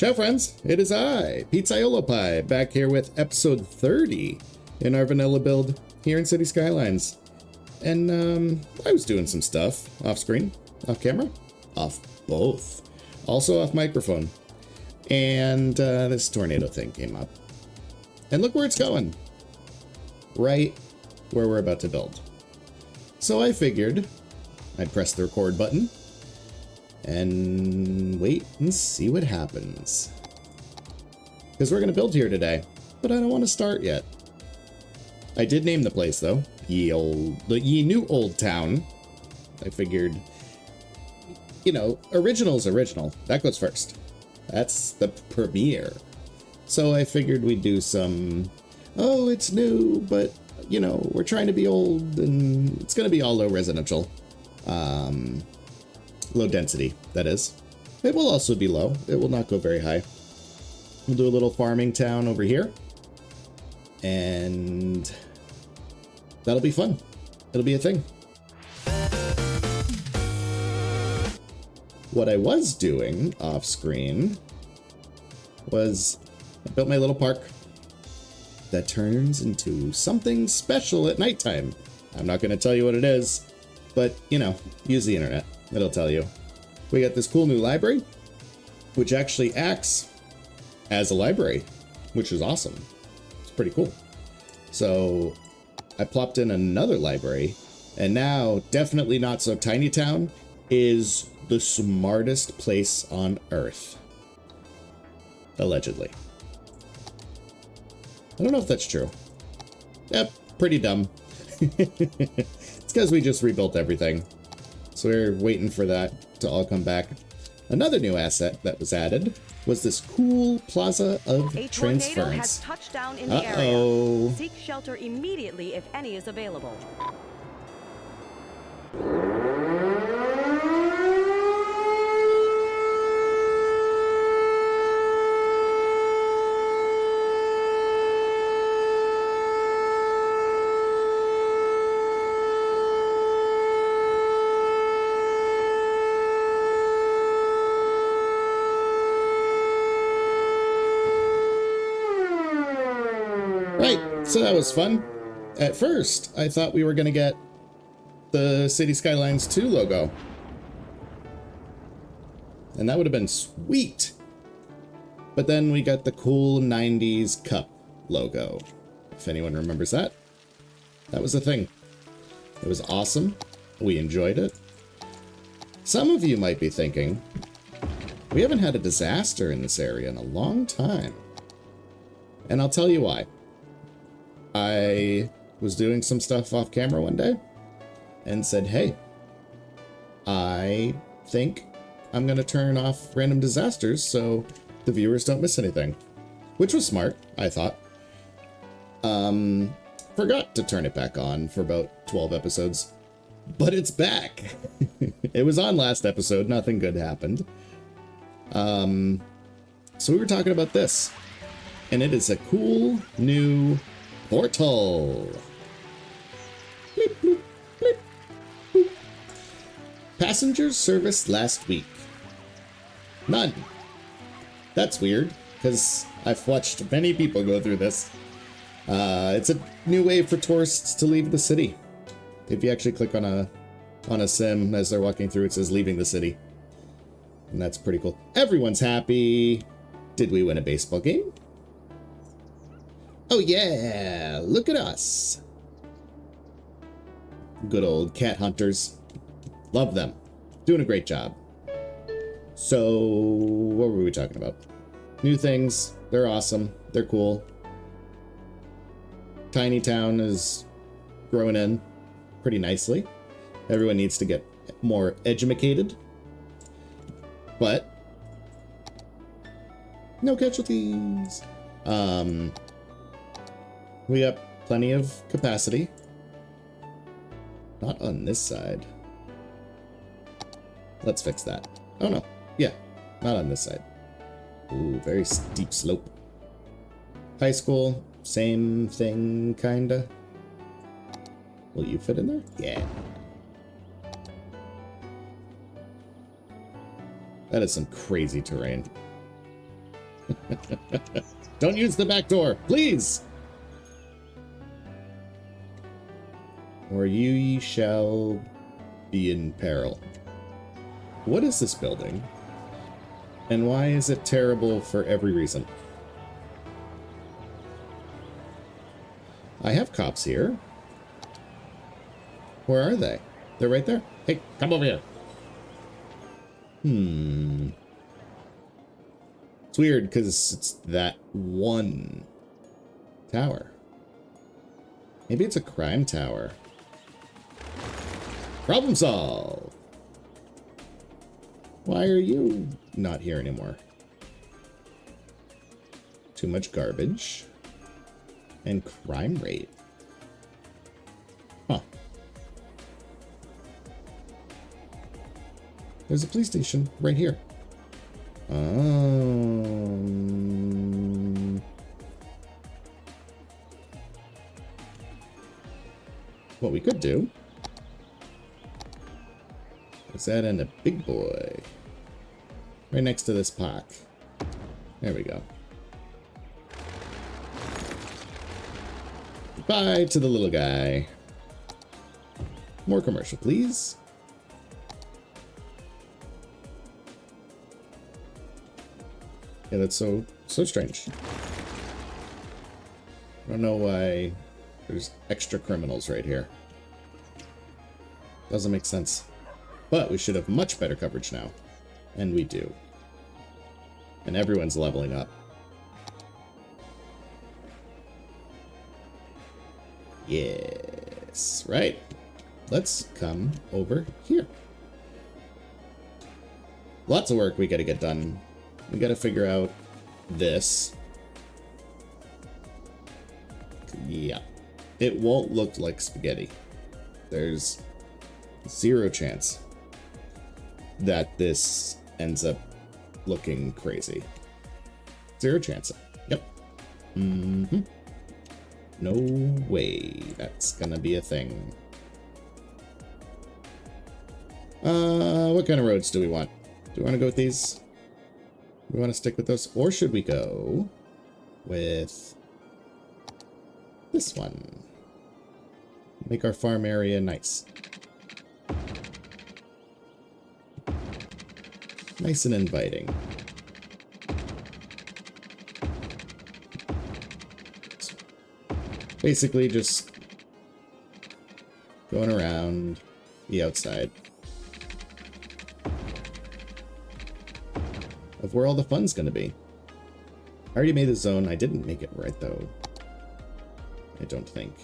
Ciao friends, it is I, Pizzaiolo Pie, back here with episode 30 in our vanilla build here in Cities Skylines. And I was doing some stuff off screen, off camera, off both, also off microphone. And this tornado thing came up. And look where it's going. Right where we're about to build. So I figured I'd press the record button and wait and see what happens. Because we're going to build here today, but I don't want to start yet. I did name the place though, Ye New Old Town. I figured, you know, original's original. That goes first. That's the premiere. So I figured we'd do some, oh, it's new, but, you know, we're trying to be old, and it's going to be all low residential. Low density, that is. It will also be low. It will not go very high. We'll do a little farming town over here. And that'll be fun. It'll be a thing. What I was doing off screen was I built my little park that turns into something special at nighttime. I'm not going to tell you what it is, but, you know, use the internet. It'll tell you. We got this cool new library, which actually acts as a library, which is awesome. It's pretty cool. So I plopped in another library, and now Definitely Not So Tiny Town is the smartest place on Earth. Allegedly. I don't know if that's true. Yep, pretty dumb. It's because we just rebuilt everything. So we're waiting for that to all come back. Another new asset that was added was this cool plaza of transference. A tornado has touched down in the area. Seek shelter immediately if any is available. So that was fun. At first, I thought we were going to get the Cities Skylines 2 logo. And that would have been sweet. But then we got the cool 90s cup logo. If anyone remembers that. That was a thing. It was awesome. We enjoyed it. Some of you might be thinking, we haven't had a disaster in this area in a long time. And I'll tell you why. I was doing some stuff off camera one day and said, hey, I think I'm going to turn off random disasters so the viewers don't miss anything. Which was smart, I thought. Forgot to turn it back on for about 12 episodes. But it's back. It was on last episode. Nothing good happened. So we were talking about this. And it is a cool new portal. Bleep, bloop, bleep, boop. Passengers service last week. None. That's weird, because I've watched many people go through this. It's a new way for tourists to leave the city. If you actually click on a sim as they're walking through, it says leaving the city. And that's pretty cool. Everyone's happy. Did we win a baseball game? Oh yeah, look at us. Good old cat hunters. Love them. Doing a great job. So, what were we talking about? New things. They're awesome. They're cool. Tiny Town is growing in pretty nicely. Everyone needs to get more edumacated. But no casualties. We got plenty of capacity. Not on this side. Let's fix that. Oh no. Yeah, not on this side. Ooh, very steep slope. High school, same thing, kinda. Will you fit in there? Yeah. That is some crazy terrain. Don't use the back door, please! Or ye shall be in peril. What is this building? And why is it terrible for every reason? I have cops here. Where are they? They're right there. Hey, come over here. It's weird because it's that one tower. Maybe it's a crime tower. Problem solved. Why are you not here anymore? Too much garbage. And crime rate. Huh. There's a police station right here. What we could do is add in a big boy right next to this park. There we go. Bye to the little guy. More commercial, please. Yeah, that's so strange. I don't know why there's extra criminals right here. Doesn't make sense. But we should have much better coverage now. And we do. And everyone's leveling up. Yes, right. Let's come over here. Lots of work we gotta get done. We gotta figure out this. Yeah. It won't look like spaghetti. There's zero chance that this ends up looking crazy. Zero chance. Yep. No way that's gonna be a thing. What kind of roads do we want? Do we want to go with these? We want to stick with those? Or should we go with this one? Make our farm area nice. Nice and inviting. Basically just going around the outside of where all the fun's gonna be. I already made a zone. I didn't make it right though. I don't think.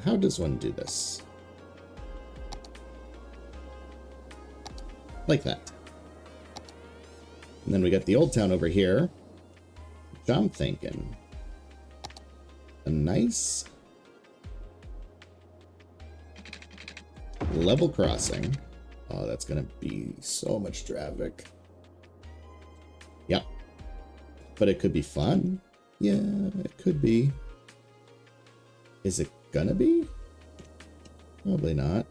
How does one do this? Like that. And then we got the old town over here, which I'm thinking a nice level crossing. Oh, that's gonna be so much traffic. Yep. But it could be fun. Yeah, it could be. Is it gonna be? Probably not.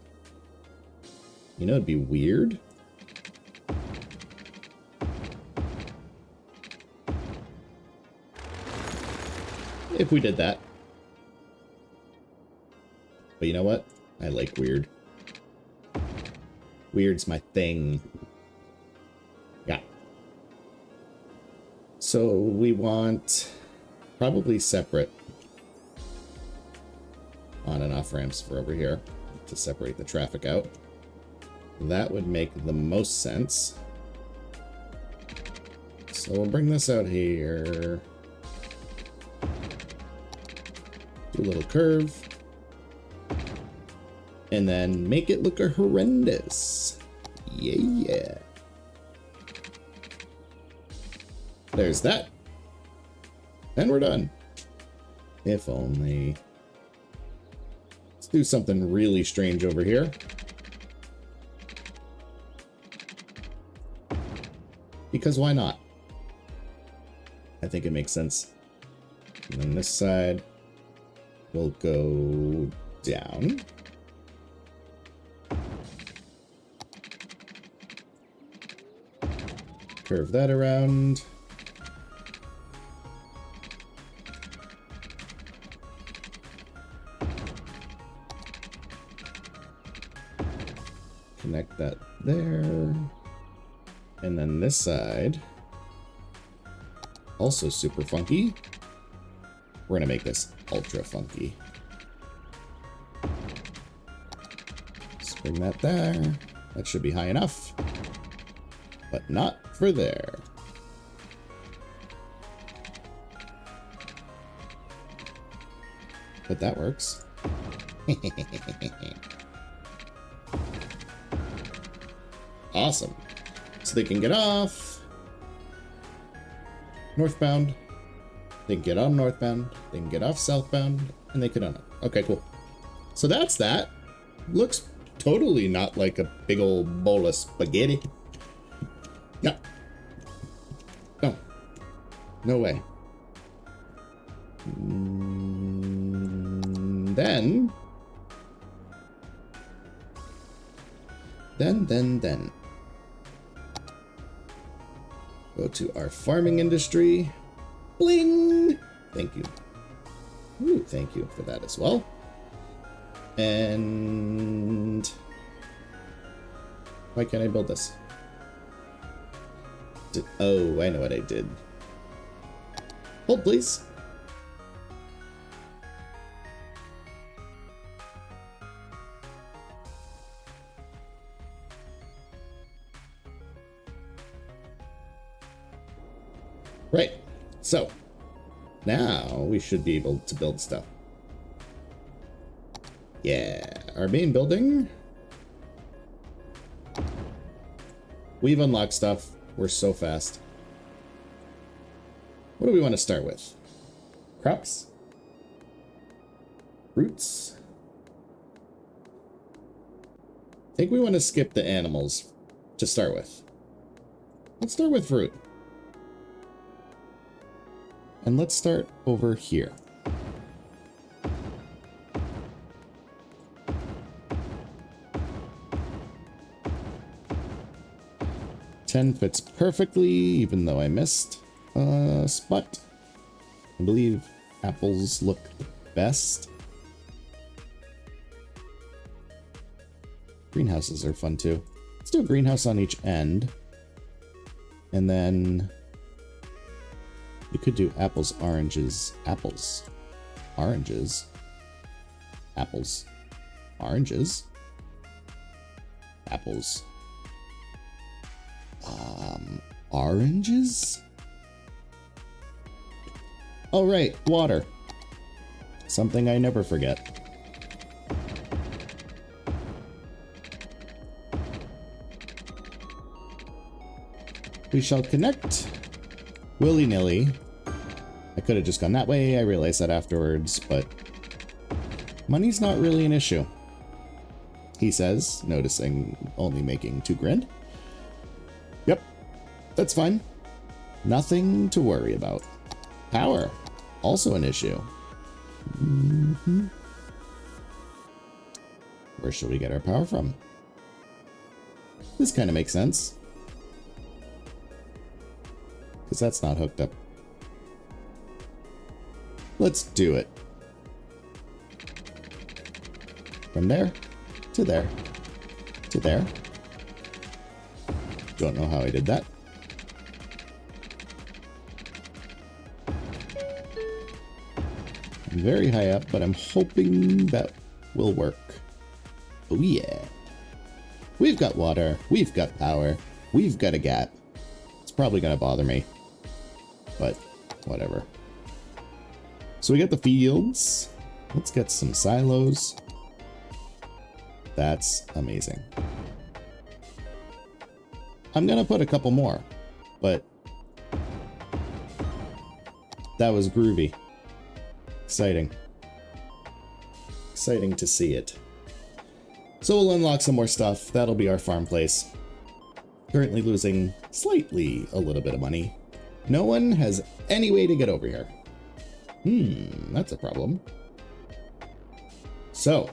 You know, it'd be weird. If we did that. But you know what? I like weird. Weird's my thing. Yeah. So we want probably separate on and off ramps for over here to separate the traffic out. That would make the most sense. So we'll bring this out here. Do a little curve. And then make it look horrendous. Yeah. There's that. And we're done. If only. Let's do something really strange over here. Because why not? I think it makes sense. And then this side will go down. Curve that around. Connect that there. And then this side, also super funky. We're gonna make this ultra funky. Let's bring that there. That should be high enough, but not for there. But that works. Awesome. So they can get off northbound, they can get on northbound, they can get off southbound, and they can on it. Okay, cool. So that's that. Looks totally not like a big old bowl of spaghetti. Yeah. No. No way. Then. Go to our farming industry. Bling! Thank you. Ooh, thank you for that as well. And why can't I build this? Oh, I know what I did. Hold, please. Right. So now we should be able to build stuff. Yeah, our main building. We've unlocked stuff. We're so fast. What do we want to start with? Crops? Roots? I think we want to skip the animals to start with. Let's start with fruit. And let's start over here. Ten fits perfectly, even though I missed a spot. I believe apples look the best. Greenhouses are fun too. Let's do a greenhouse on each end. And then you could do apples, oranges, apples, oranges, apples, oranges, apples, oranges? Oh, right, water. Something I never forget. We shall connect willy-nilly. I could have just gone that way, I realized that afterwards, but money's not really an issue, he says, noticing only making 2 grand. Yep, that's fine. Nothing to worry about. Power, also an issue. Where should we get our power from? This kind of makes sense, because that's not hooked up. Let's do it. From there, to there, to there. Don't know how I did that. I'm very high up, but I'm hoping that will work. Oh yeah. We've got water, we've got power, we've got a gap. It's probably gonna bother me, but whatever. So we got the fields. Let's get some silos. That's amazing. I'm gonna put a couple more, but that was groovy. Exciting. Exciting to see it. So we'll unlock some more stuff. That'll be our farm place. Currently losing slightly a little bit of money. No one has any way to get over here. That's a problem. So,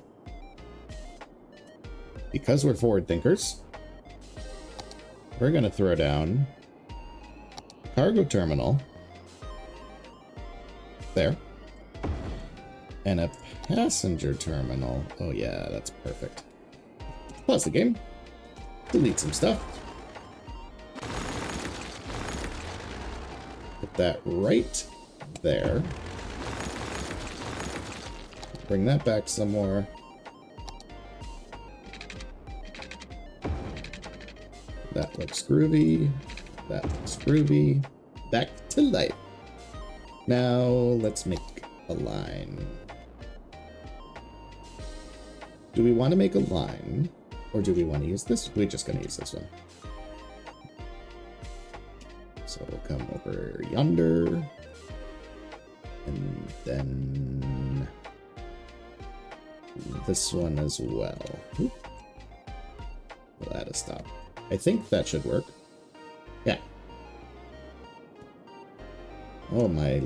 because we're forward thinkers, we're gonna throw down cargo terminal. There. And a passenger terminal. Oh yeah, that's perfect. Pause the game. Delete some stuff. Put that right there. Bring that back some more. That looks groovy. That looks groovy. Back to life. Now let's make a line. Do we want to make a line? Or do we want to use this? We're just going to use this one. So we'll come over yonder. And then this one as well. Oop. We'll add a stop. I think that should work. Yeah. Oh my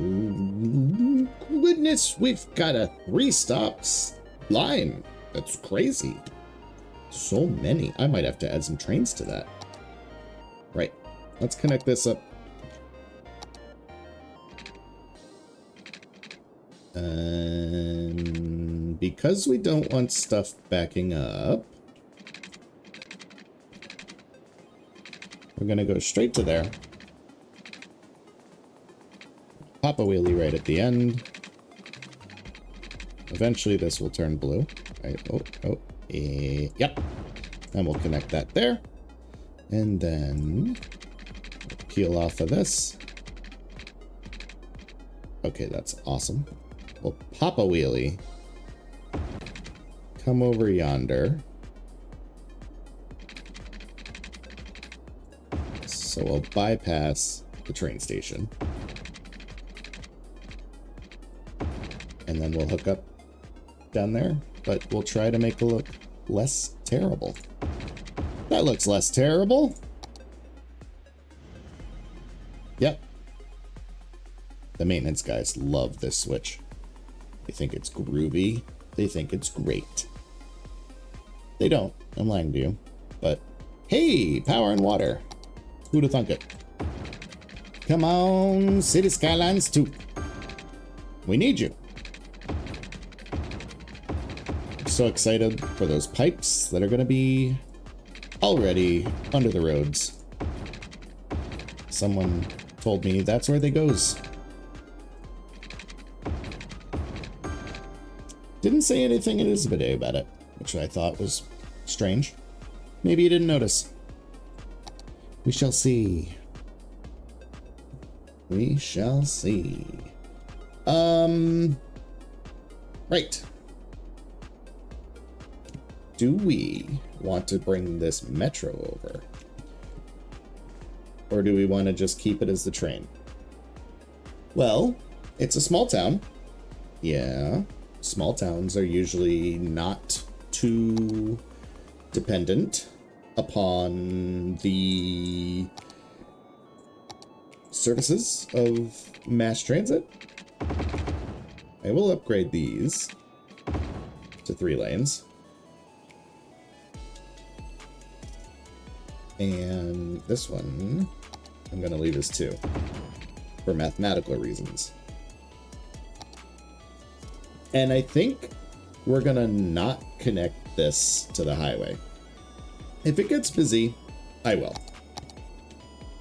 goodness, we've got a 3-stops line. That's crazy. So many. I might have to add some trains to that. Right. Let's connect this up. And because we don't want stuff backing up, we're going to go straight to there. Pop a wheelie right at the end. Eventually this will turn blue. Right. Yep. And we'll connect that there. And then peel off of this. Okay, that's awesome. We'll pop a wheelie. Come over yonder. So we'll bypass the train station. And then we'll hook up down there. But we'll try to make it look less terrible. That looks less terrible. Yep. The maintenance guys love this switch. They think it's groovy. They think it's great. They don't. I'm lying to you. But hey, power and water. Who'da thunk it? Come on, Cities Skylines 2. We need you. So excited for those pipes that are going to be already under the roads. Someone told me that's where they goes. Didn't say anything in his video about it, which I thought was strange. Maybe you didn't notice. We shall see. We shall see. Right. Do we want to bring this metro over? Or do we want to just keep it as the train? Well, it's a small town. Yeah. Small towns are usually not too dependent upon the services of mass transit. I will upgrade these to 3 lanes. And this one, I'm going to leave as 2 for mathematical reasons. And I think we're going to not connect this to the highway. If it gets busy, I will.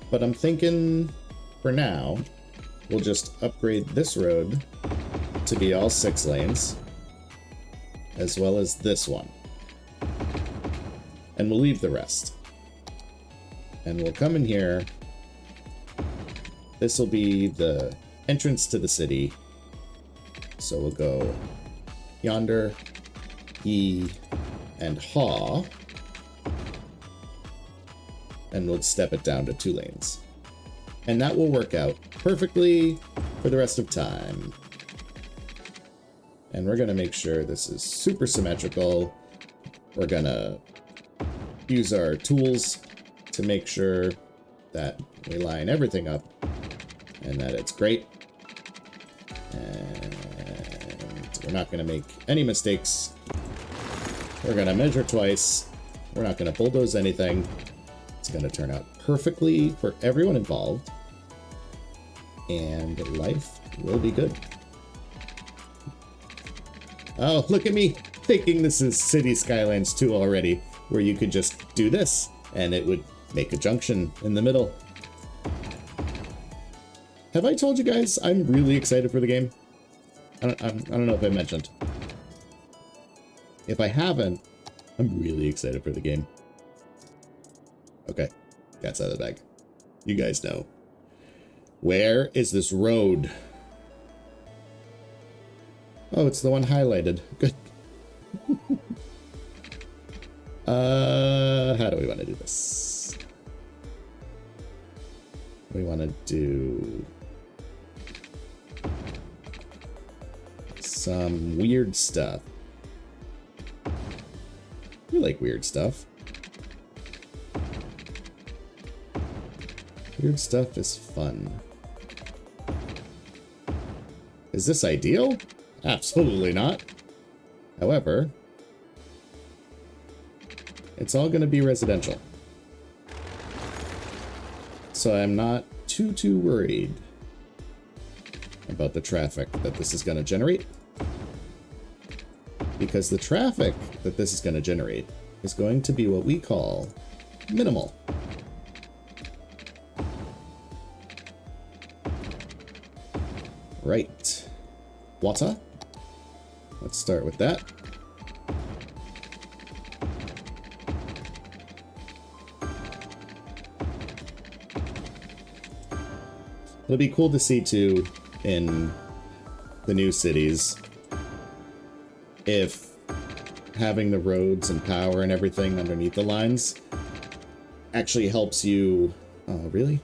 But I'm thinking for now, we'll just upgrade this road to be all 6 lanes, as well as this one. And we'll leave the rest. And we'll come in here. This will be the entrance to the city. So we'll go yonder, E, and haw. And we'll step it down to 2 lanes. And that will work out perfectly for the rest of time. And we're going to make sure this is super symmetrical. We're going to use our tools to make sure that we line everything up and that it's great. And we're not going to make any mistakes. We're going to measure twice. We're not going to bulldoze anything. It's going to turn out perfectly for everyone involved. and life will be good. Oh, look at me thinking this is Cities Skylines 2 already, where you could just do this and it would make a junction in the middle. Have I told you guys I'm really excited for the game? I don't know if I mentioned. If I haven't, I'm really excited for the game. Okay, cat's out of the bag. You guys know. Where is this road? Oh, it's the one highlighted. Good. How do we want to do this? We want to do some weird stuff. We like weird stuff. Weird stuff is fun. Is this ideal? Absolutely not. However, it's all going to be residential. So I'm not too worried about the traffic that this is going to generate. Because the traffic that this is going to generate is going to be what we call minimal. Right. Water. Let's start with that. It'll be cool to see too in the new cities if having the roads and power and everything underneath the lines actually helps you really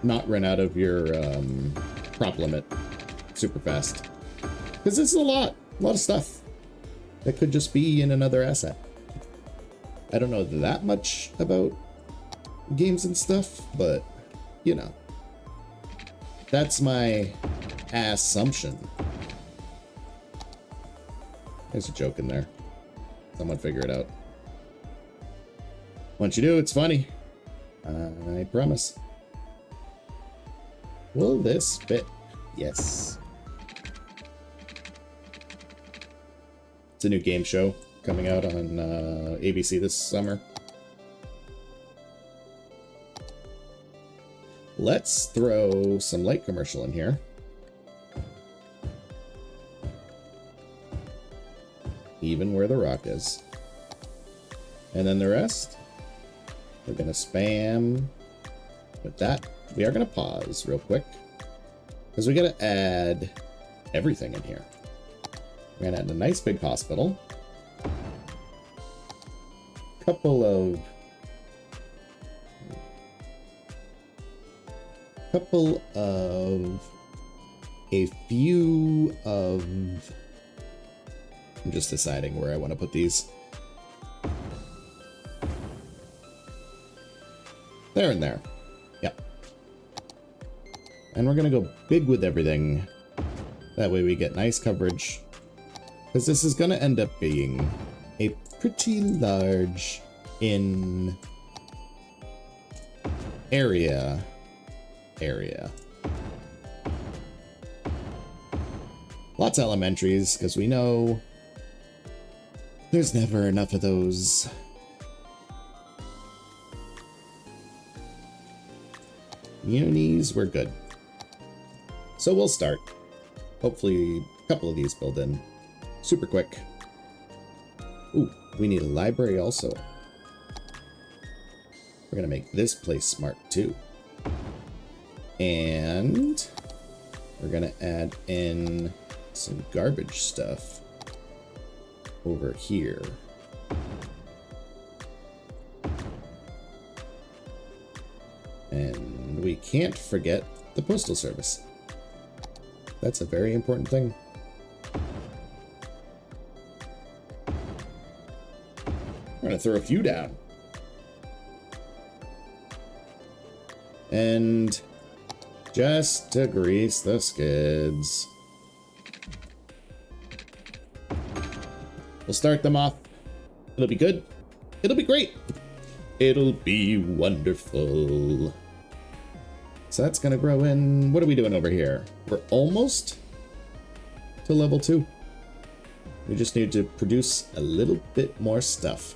not run out of your prop limit super fast, because it's a lot of stuff that could just be in another asset. I don't know that much about games and stuff, but you know, that's my assumption. There's a joke in there. Someone figure it out. Once you do, it's funny. I promise. Will this fit? Yes. It's a new game show coming out on ABC this summer. Let's throw some light commercial in here. Even where the rock is. And then the rest, we're gonna spam with that. We are gonna pause real quick, because we gotta add everything in here. We're gonna add a nice big hospital. Couple of a few of, I'm just deciding where I want to put these. There and there. Yep. And we're gonna go big with everything. That way we get nice coverage. Because this is gonna end up being a pretty large area. Lots of elementaries, because we know there's never enough of those. Unis, we're good. So we'll start. Hopefully a couple of these build in super quick. Ooh, we need a library also. We're gonna make this place smart too. And we're gonna add in some garbage stuff over here. And we can't forget the postal service. That's a very important thing. We're gonna throw a few down. And just to grease the skids, we'll start them off. It'll be good. It'll be great. It'll be wonderful. So that's gonna grow in. What are we doing over here? We're almost to level 2. We just need to produce a little bit more stuff.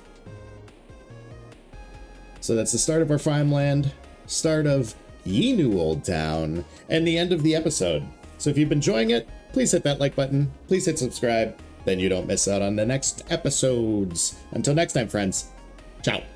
So that's the start of our farmland, start of Ye New Old Town, and the end of the episode. So if you've been enjoying it, please hit that like button, please hit subscribe, then you don't miss out on the next episodes. Until next time, friends, ciao.